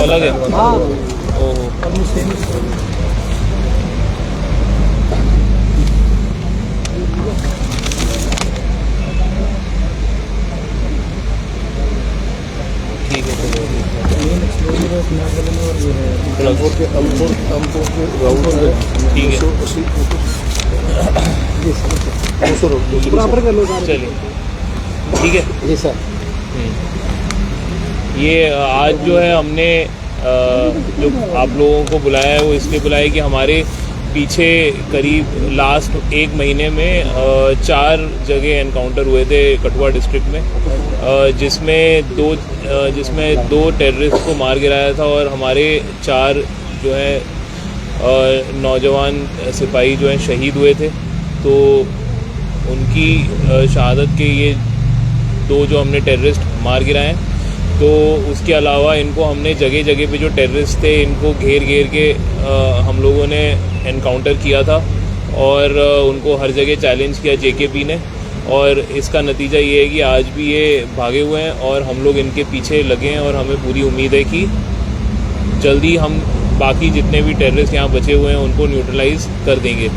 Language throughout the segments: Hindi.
अलग है। हाँ ओहो, ठीक है चलो। ठीक है बराबर कर लो सर। चलिए, ठीक है। जी सर। ये आज जो है हमने जो आप लोगों को बुलाया है वो इसलिए बुलाया है कि हमारे पीछे करीब लास्ट एक महीने में 4 जगह एनकाउंटर हुए थे कठुआ डिस्ट्रिक्ट में, जिसमें दो टेररिस्ट को मार गिराया था और हमारे 4 जो है नौजवान सिपाही जो हैं शहीद हुए थे। तो उनकी शहादत के ये 2 जो हमने टेररिस्ट मार गिराए हैं। तो उसके अलावा इनको हमने जगह जगह पे जो टेररिस्ट थे इनको घेर के हम लोगों ने एनकाउंटर किया था और उनको हर जगह चैलेंज किया जेकेपी ने, और इसका नतीजा ये है कि आज भी ये भागे हुए हैं और हम लोग इनके पीछे लगे हैं और हमें पूरी उम्मीद है कि जल्दी हम बाकी जितने भी टेररिस्ट यहाँ बचे हुए हैं उनको न्यूट्रलाइज कर देंगे।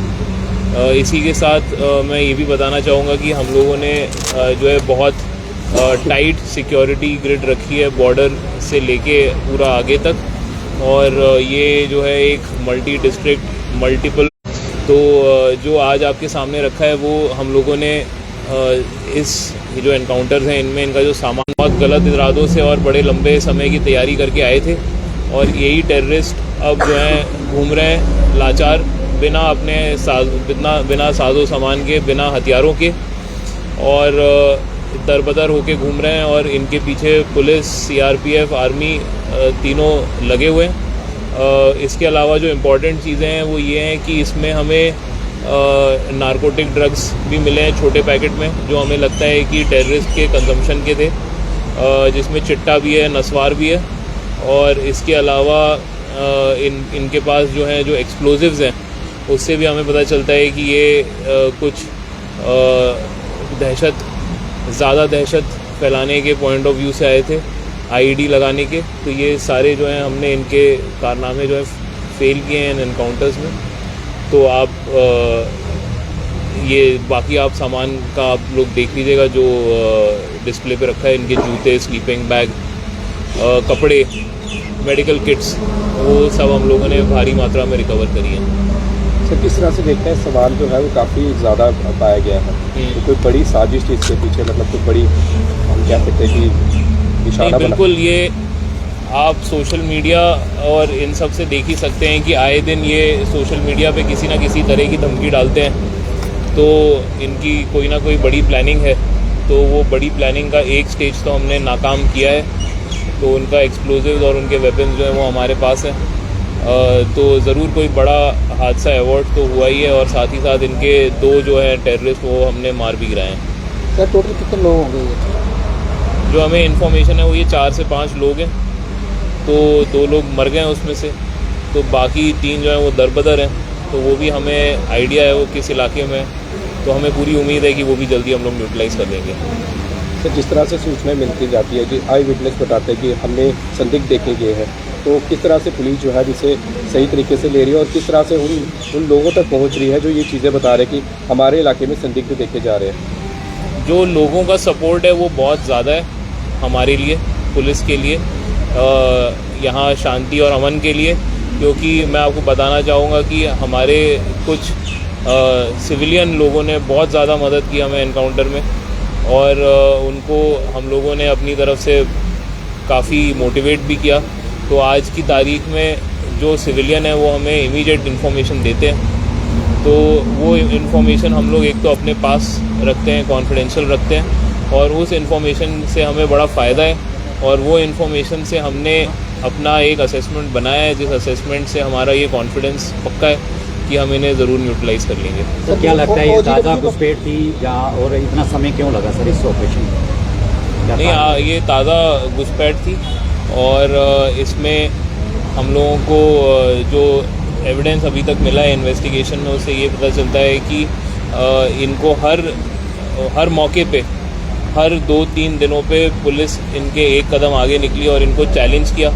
इसी के साथ मैं ये भी बताना चाहूँगा कि हम लोगों ने जो है बहुत टाइट सिक्योरिटी ग्रिड रखी है बॉर्डर से लेके पूरा आगे तक, और ये जो है एक मल्टी डिस्ट्रिक्ट मल्टीपल, तो जो आज आपके सामने रखा है वो हम लोगों ने इस जो एनकाउंटर्स हैं इनमें इनका जो सामान बहुत गलत इरादों से और बड़े लंबे समय की तैयारी करके आए थे, और यही टेररिस्ट अब जो हैं घूम रहे हैं लाचार, बिना साजो सामान के, बिना हथियारों के, और दरबदर होके घूम रहे हैं, और इनके पीछे पुलिस, सीआरपीएफ, आर्मी तीनों लगे हुए हैं। इसके अलावा जो इम्पोर्टेंट चीज़ें हैं वो ये हैं कि इसमें हमें नारकोटिक ड्रग्स भी मिले हैं छोटे पैकेट में, जो हमें लगता है कि टेररिस्ट के कंजम्पशन के थे, जिसमें चिट्टा भी है, नस्वार भी है, और इसके अलावा इनके पास जो है जो एक्सप्लोजिव्स हैं उससे भी हमें पता चलता है कि ये कुछ ज़्यादा दहशत फैलाने के पॉइंट ऑफ व्यू से आए थे, आईईडी लगाने के। तो ये सारे जो हैं हमने इनके कारनामे जो है फेल किए हैं इन एनकाउंटर्स में। तो आप ये बाकी आप सामान का आप लोग देख लीजिएगा जो डिस्प्ले पे रखा है, इनके जूते, स्लीपिंग बैग, कपड़े, मेडिकल किट्स, वो सब हम लोगों ने भारी मात्रा में रिकवर करी है। सर किस तरह से देखते हैं, सवाल जो है वो काफ़ी ज़्यादा पाया गया है, तो कोई बड़ी साजिश इसके पीछे, मतलब कोई बड़ी, हम कह सकते हैं कि इशारा? बिल्कुल, ये आप सोशल मीडिया और इन सब से देख ही सकते हैं कि आए दिन ये सोशल मीडिया पे किसी ना किसी तरह की धमकी डालते हैं, तो इनकी कोई ना कोई बड़ी प्लानिंग है। तो वो बड़ी प्लानिंग का एक स्टेज तो हमने नाकाम किया है, तो उनका एक्सप्लोजिव और उनके वेपन्स जो हैं वो हमारे पास हैं। तो ज़रूर कोई बड़ा हादसा अवॉर्ड तो हुआ ही है, और साथ ही साथ इनके 2 जो है टेररिस्ट वो हमने मार भी गिराए हैं। सर टोटल कितने लोग होंगे? जो हमें इन्फॉर्मेशन है वो ये 4 से 5 लोग हैं, तो 2 लोग मर गए हैं उसमें से, तो बाकी 3 जो हैं वो दरबदर हैं, तो वो भी हमें आइडिया है वो किस इलाके में, तो हमें पूरी उम्मीद है कि वो भी जल्दी हम लोग न्यूट्रलाइज कर देंगे। सर जिस तरह से सूचनाएं मिलती जाती है कि आई विटनेस बताते हैं कि हमने संदिग्ध देखे गए हैं, तो किस तरह से पुलिस जो है जिसे सही तरीके से ले रही है और किस तरह से उन लोगों तक पहुंच रही है जो ये चीज़ें बता रहे हैं कि हमारे इलाके में संदिग्ध देखे जा रहे हैं? जो लोगों का सपोर्ट है वो बहुत ज़्यादा है हमारे लिए, पुलिस के लिए, यहाँ शांति और अमन के लिए, क्योंकि मैं आपको बताना चाहूँगा कि हमारे कुछ सिविलियन लोगों ने बहुत ज़्यादा मदद की हमें एनकाउंटर में, और उनको हम लोगों ने अपनी तरफ से काफ़ी मोटिवेट भी किया। तो आज की तारीख में जो सिविलियन है वो हमें इमीडिएट इन्फॉर्मेशन देते हैं, तो वो इन्फॉर्मेशन हम लोग एक तो अपने पास रखते हैं, कॉन्फिडेंशियल रखते हैं, और उस इन्फॉर्मेशन से हमें बड़ा फ़ायदा है, और वो इन्फॉर्मेशन से हमने अपना एक असेसमेंट बनाया है, जिस असेसमेंट से हमारा ये कॉन्फिडेंस पक्का है कि हम इन्हें ज़रूर न्यूट्रलाइज कर लेंगे। सर क्या लगता है ये ताज़ा घुसपैठ थी या और इतना समय क्यों लगा सर इस ऑपरेशन में? नहीं, ये ताज़ा घुसपैठ थी, और इसमें हम लोगों को जो एविडेंस अभी तक मिला है इन्वेस्टिगेशन में, उससे ये पता चलता है कि इनको हर मौके पे, हर 2-3 दिनों पे पुलिस इनके एक कदम आगे निकली और इनको चैलेंज किया,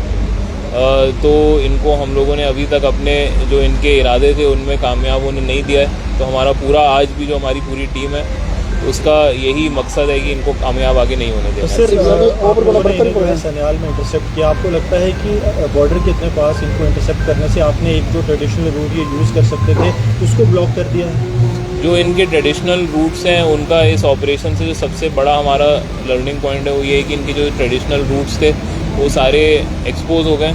तो इनको हम लोगों ने अभी तक अपने जो इनके इरादे थे उनमें कामयाब होने नहीं दिया है। तो हमारा पूरा आज भी जो हमारी पूरी टीम है उसका यही मकसद है कि इनको कामयाब आगे नहीं होने देना। सर इन्होंने सन्याल में इंटरसेप्ट किया, आपको लगता है कि बॉर्डर के इतने पास इनको इंटरसेप्ट करने से आपने एक जो ट्रेडिशनल रूट ये यूज़ कर सकते थे उसको ब्लॉक कर दिया है? जो इनके ट्रेडिशनल रूट्स हैं उनका इस ऑपरेशन से जो सबसे बड़ा हमारा लर्निंग पॉइंट है वो ये है कि इनके जो ट्रेडिशनल रूट्स थे वो सारे एक्सपोज हो गए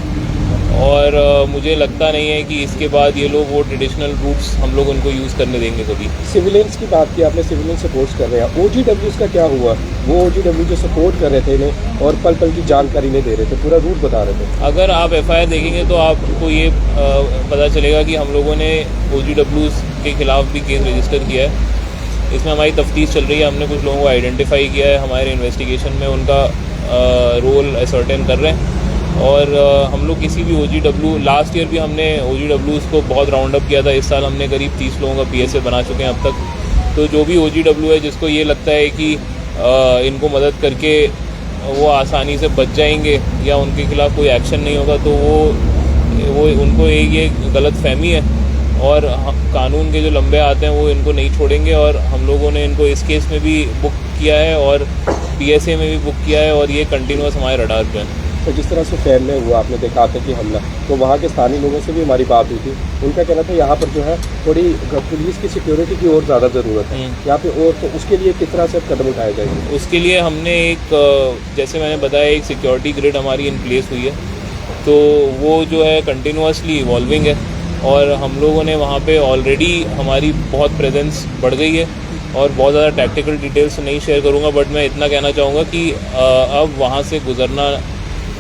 और मुझे लगता नहीं है कि इसके बाद ये लोग वो ट्रेडिशनल रूट्स हम लोग उनको यूज़ करने देंगे कभी। सिविलियंस की बात की आपने, सिविलियन सपोर्ट कर रहे हैं, OGWs का क्या हुआ? वो OGW जो सपोर्ट कर रहे थे इन्हें और पल पल की जानकारी नहीं दे रहे थे, पूरा रूट बता रहे थे। अगर आप FIR देखेंगे तो आपको ये पता चलेगा कि हम लोगों ने OGWs के ख़िलाफ़ भी केस रजिस्टर किया है। इसमें हमारी तफ्तीश चल रही है, हमने कुछ लोगों को आइडेंटिफाई किया है, हमारे इन्वेस्टिगेशन में उनका रोल असर्टेन कर रहे हैं। और हम लोग किसी भी OGW, लास्ट ईयर भी हमने OGWs को बहुत राउंड अप किया था, इस साल हमने करीब 30 लोगों का PSA बना चुके हैं अब तक। तो जो भी OGW है जिसको ये लगता है कि इनको मदद करके वो आसानी से बच जाएंगे या उनके खिलाफ़ कोई एक्शन नहीं होगा, तो वो उनको ये गलत फहमी है और कानून के जो लंबे आते हैं वो इनको नहीं छोड़ेंगे। और हम लोगों ने इनको इस केस में भी बुक किया है और PSA में भी बुक किया है और ये कंटिन्यूस हमारे रडार पे है। तो जिस तरह से फैन में हुआ, आपने देखा था कि हमला, तो वहाँ के स्थानीय लोगों से भी हमारी बात हुई थी। उनका कहना था यहाँ पर जो है थोड़ी पुलिस की सिक्योरिटी की और ज़्यादा ज़रूरत है यहाँ पे, और तो उसके लिए किस तरह से कदम उठाए जाएंगे? उसके लिए हमने एक, जैसे मैंने बताया, एक सिक्योरिटी ग्रिड हमारी इन प्लेस हुई है, तो वो जो है कंटिन्यूसली इवॉल्विंग है और हम लोगों ने वहाँ पे ऑलरेडी हमारी बहुत प्रेजेंस बढ़ गई है और बहुत ज़्यादा टैक्टिकल डिटेल्स नहीं शेयर करूँगा, बट मैं इतना कहना चाहूँगा कि अब वहाँ से गुजरना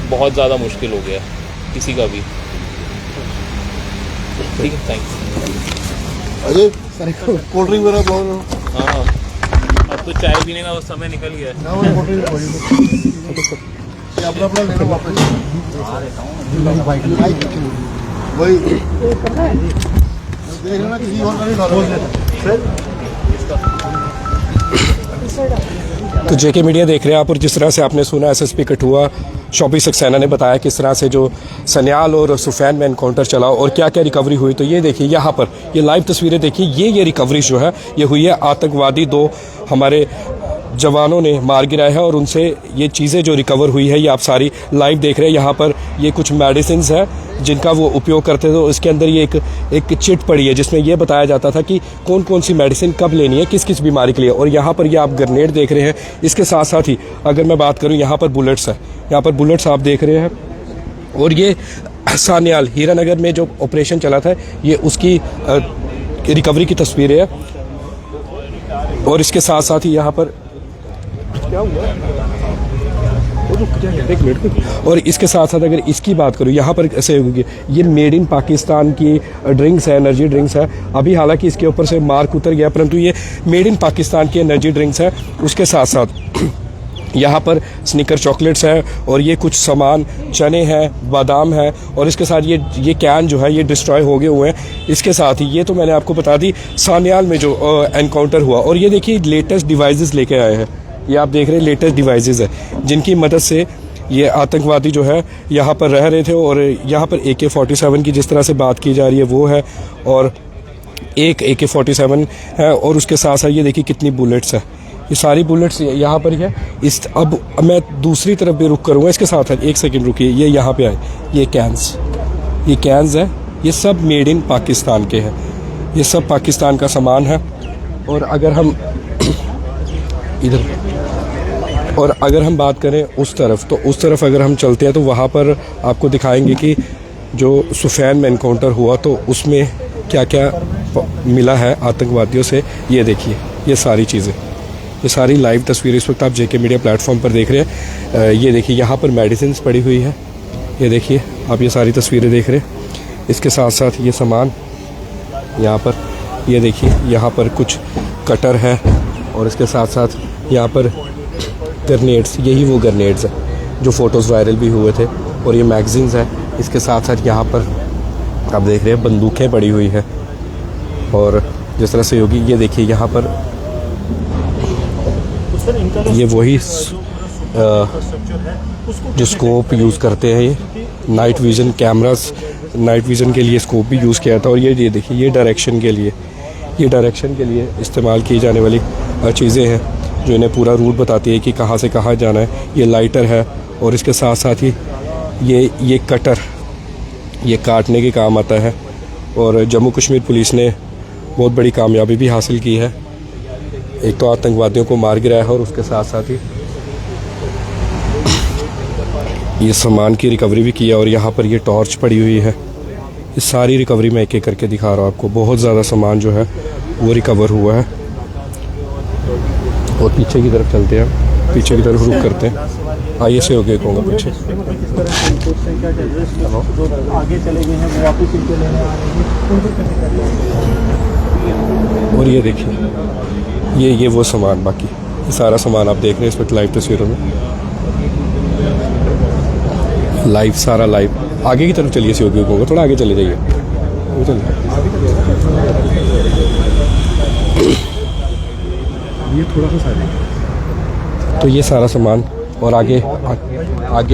बहुत ज़्यादा मुश्किल हो गया किसी का भी। ठीक है, thanks. Ajay sir cold drink वगैरह बहुत। हाँ, अब तो चाय पीने का वो समय निकल गया है। अपना अपना ले लो वापस। वही देख लेना किसी और का नहीं डालो। तो JK मीडिया देख रहे हैं आप, और जिस तरह से आपने सुना SSP कठुआ शॉपी सक्सेना ने बताया किस तरह से जो सन्याल और सुफैन में एनकाउंटर चला और क्या क्या रिकवरी हुई। तो ये देखिए यहाँ पर ये लाइव तस्वीरें देखिए, ये रिकवरी जो है ये हुई है। आतंकवादी 2 हमारे जवानों ने मार गिराया है और उनसे ये चीज़ें जो रिकवर हुई है ये आप सारी लाइव देख रहे हैं। यहाँ पर ये कुछ मेडिसिन है जिनका वो उपयोग करते थे, तो इसके अंदर ये एक चिट पड़ी है जिसमें ये बताया जाता था कि कौन कौन सी मेडिसिन कब लेनी है, किस किस बीमारी के लिए। और यहाँ पर ये आप ग्रेनेड देख रहे हैं। इसके साथ साथ ही अगर मैं बात करूँ यहाँ पर बुलेट्स है, यहाँ पर बुलेट्स आप देख रहे हैं। और ये सान्याल हीरानगर में जो ऑपरेशन चला था ये उसकी रिकवरी की तस्वीरें है। और इसके साथ साथ ही यहाँ पर क्या हुआ, एक मिनट। और इसके साथ साथ अगर इसकी बात करूँ यहाँ पर ऐसे होगी, ये मेड इन पाकिस्तान की ड्रिंक्स है, एनर्जी ड्रिंक्स है। अभी हालांकि इसके ऊपर से मार्क उतर गया, परंतु ये मेड इन पाकिस्तान की एनर्जी ड्रिंक्स है। उसके साथ साथ यहाँ पर स्निकर चॉकलेट्स है और ये कुछ सामान चने हैं, बादाम है। और इसके साथ ये कैन जो है ये डिस्ट्रॉय हो गए हुए हैं। इसके साथ ही ये तो मैंने आपको बता दी सान्याल में जो एनकाउंटर हुआ। और ये देखिए लेटेस्ट डिवाइसेस लेके आए हैं, ये आप देख रहे हैं लेटेस्ट डिवाइसेस है जिनकी मदद से ये आतंकवादी जो है यहाँ पर रह रहे थे। और यहाँ पर AK-47 की जिस तरह से बात की जा रही है वो है, और एक AK-47 है। और उसके साथ साथ ये देखिए कितनी बुलेट्स है, ये सारी बुलेट्स यहाँ पर ही है। अब मैं दूसरी तरफ भी रुक करूँगा। इसके साथ साथ एक सेकंड रुकिए, ये यहाँ पे आए, ये कैंस है, ये सब मेड इन पाकिस्तान के हैं, ये सब पाकिस्तान का सामान है। और अगर हम अगर हम बात करें उस तरफ, तो उस तरफ अगर हम चलते हैं तो वहाँ पर आपको दिखाएंगे कि जो सुफैन में एनकाउंटर हुआ तो उसमें क्या क्या मिला है आतंकवादियों से। ये देखिए ये सारी चीज़ें, ये सारी लाइव तस्वीरें इस वक्त आप JK मीडिया प्लेटफॉर्म पर देख रहे हैं। ये देखिए यहाँ पर मेडिसिन पड़ी हुई है, ये देखिए आप ये सारी तस्वीरें देख रहे हैं। इसके साथ साथ ये सामान यहाँ पर, ये देखिए यहाँ पर कुछ कटर है। और इसके साथ साथ यहाँ पर ग्रेनेड्स, यही वो ग्रेनेड्स है जो फ़ोटोज़ वायरल भी हुए थे। और ये मैगजीन्स है। इसके साथ साथ यहाँ पर आप देख रहे हैं बंदूकें पड़ी हुई है। और जिस तरह से होगी ये देखिए यहाँ पर ये वही जो स्कोप यूज़ करते हैं night vision cameras, night vision के लिए स्कोप भी यूज़ किया था। और ये देखिए, ये डायरेक्शन के लिए इस्तेमाल की जाने वाली चीज़ें हैं जो इन्हें पूरा रूट बताती है कि कहाँ से कहाँ जाना है। ये लाइटर है और इसके साथ साथ ही ये कटर, ये काटने के काम आता है। और जम्मू कश्मीर पुलिस ने बहुत बड़ी कामयाबी भी हासिल की है। एक तो आतंकवादियों को मार गिराया है और उसके साथ साथ ही ये सामान की रिकवरी भी किया। और यहाँ पर ये टॉर्च पड़ी हुई है। ये सारी रिकवरी मैं एक एक करके दिखा रहा हूँ आपको। बहुत ज़्यादा सामान जो है वो रिकवर हुआ है। और पीछे की तरफ चलते हैं, पीछे की तरफ रुक करते हैं। आइए से होके कहूँगा पीछे। आगे चले गए हैं, वो वापस इनके लेने आ रहे हैं। और ये देखिए, ये वो सामान, बाकी ये सारा सामान आप देख रहे हैं इस वक्त लाइव तस्वीरों में। लाइव, सारा लाइव। आगे की तरफ चलिए, से होगा थोड़ा आगे चले जाइए, ये थोड़ा सा साइड। तो ये सारा सामान और आगे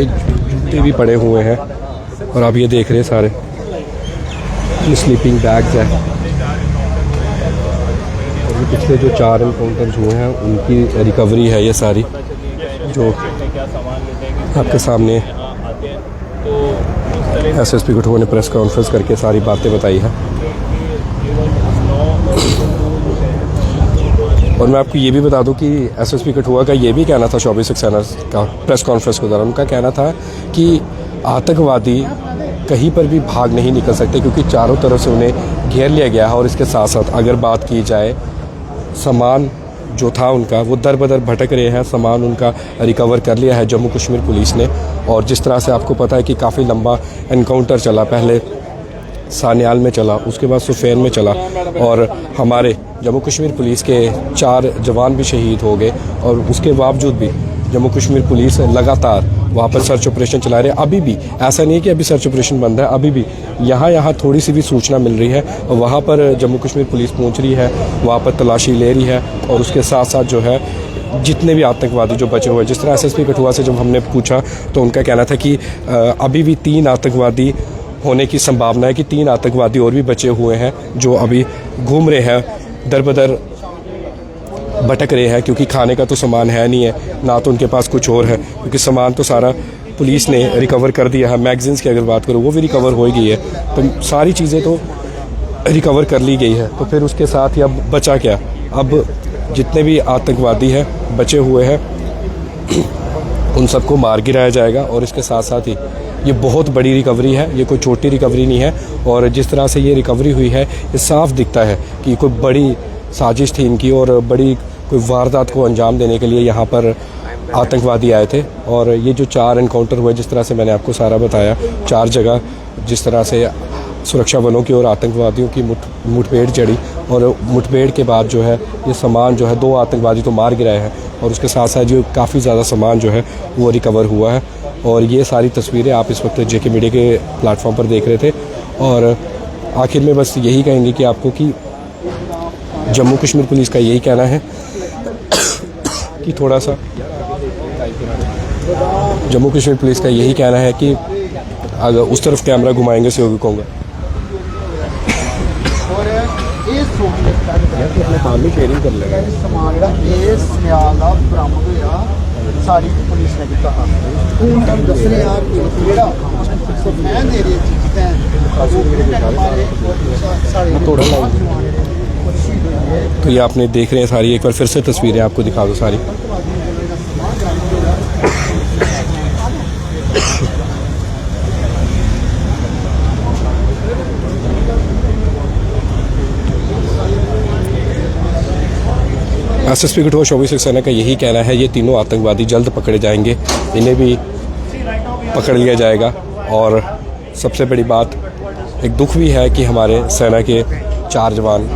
जूते भी पड़े हुए हैं। और आप ये देख रहे हैं सारे ये स्लीपिंग बैग्स हैं। और ये पिछले जो 4 एनकाउंटर्स हुए हैं उनकी रिकवरी है ये सारी, जो आपके सामने एसएसपी कठुआ ने प्रेस कॉन्फ्रेंस करके सारी बातें बताई है। और मैं आपको ये भी बता दूं कि एसएसपी कठुआ का ये भी कहना था 24 सक्सेना का प्रेस कॉन्फ्रेंस के दौरान। उनका कहना था कि आतंकवादी कहीं पर भी भाग नहीं निकल सकते क्योंकि चारों तरफ से उन्हें घेर लिया गया है। और इसके साथ साथ अगर बात की जाए, सामान जो था उनका वो दर बदर भटक रहे हैं। सामान उनका रिकवर कर लिया है जम्मू कश्मीर पुलिस ने। और जिस तरह से आपको पता है कि काफ़ी लंबा एनकाउंटर चला, पहले सान्याल में चला, उसके बाद सुफेन में चला। और हमारे जम्मू कश्मीर पुलिस के 4 जवान भी शहीद हो गए। और उसके बावजूद भी जम्मू कश्मीर पुलिस लगातार वहाँ पर सर्च ऑपरेशन चला रहे हैं। अभी भी ऐसा नहीं है कि अभी सर्च ऑपरेशन बंद है, अभी भी यहाँ थोड़ी सी भी सूचना मिल रही है और वहाँ पर जम्मू कश्मीर पुलिस पहुँच रही है, वहाँ पर तलाशी ले रही है। और उसके साथ साथ जो है जितने भी आतंकवादी जो बचे हुए हैं, जिस तरह एसएसपी कठुआ से जब हमने पूछा तो उनका कहना था कि अभी भी 3 आतंकवादी होने की संभावना है, कि 3 आतंकवादी और भी बचे हुए हैं जो अभी घूम रहे हैं, दर बदर भटक रहे हैं। क्योंकि खाने का तो सामान है नहीं है, ना तो उनके पास कुछ और है, क्योंकि सामान तो सारा पुलिस ने रिकवर कर दिया है। मैगजीन्स की अगर बात करूँ वो भी रिकवर हो गई है, तो सारी चीज़ें तो रिकवर कर ली गई है। तो फिर उसके साथ ही अब बचा क्या? अब जितने भी आतंकवादी हैं बचे हुए हैं उन सबको मार गिराया जाएगा। और इसके साथ साथ ही ये बहुत बड़ी रिकवरी है, ये कोई छोटी रिकवरी नहीं है। और जिस तरह से ये रिकवरी हुई है, ये साफ दिखता है कि कोई बड़ी साजिश थी इनकी और बड़ी कोई वारदात को अंजाम देने के लिए यहाँ पर आतंकवादी आए थे। और ये जो 4 एनकाउंटर हुए, जिस तरह से मैंने आपको सारा बताया, 4 जगह जिस तरह से सुरक्षा बलों की और आतंकवादियों की मुठभेड़ चढ़ी। और मुठभेड़ के बाद जो है ये सामान जो है 2 आतंकवादी तो मार गिराए हैं और उसके साथ साथ जो काफ़ी ज़्यादा सामान जो है वो रिकवर हुआ है। और ये सारी तस्वीरें आप इस वक्त जेके मीडिया के प्लेटफॉर्म पर देख रहे थे। और आखिर में बस यही कहेंगे कि आपको कि जम्मू कश्मीर पुलिस का यही कहना है कि थोड़ा सा जम्मू कश्मीर पुलिस का यही कहना है कि अगर उस तरफ कैमरा घुमाएंगे से होगी कहूँगा अपने काम में शेयरिंग कर लेंगे। समान ਜਿਹੜਾ ਇਸ ਨਿਆਲ ਦਾ ਬਰਾਮਦ ਹੋਇਆ ਸਾਰੀ ਪੁਲਿਸ ਨੇ ਕੀਤਾ ਹੁਣ ਦੱਸ ਰਹੇ ਯਾਰ ਜਿਹੜਾ ਮੈਂ ਦੇ ਰਹੀ ਚੀਜ਼ਾਂ तो ये आपने देख रहे हैं सारी, एक बार फिर से तस्वीरें आपको दिखा दो सारी। एसएसपी कठुआ 24 सक्सेना का यही कहना है, ये तीनों आतंकवादी जल्द पकड़े जाएंगे, इन्हें भी पकड़ लिया जाएगा। और सबसे बड़ी बात, एक दुख भी है कि हमारे सेना के 4 जवान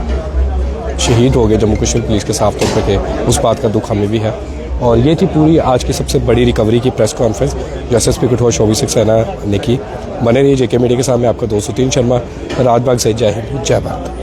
शहीद हो गए जम्मू कश्मीर पुलिस के साफ तौर पे, उस बात का दुख हमें भी है। और ये थी पूरी आज की सबसे बड़ी रिकवरी की प्रेस कॉन्फ्रेंस जो एसएसपी कठुआ 24 सक्सेना ने की। बने रहिए जेके मीडिया के सामने, आपका 203 शर्मा, राजबाग से। जय हिंद, जय भारत।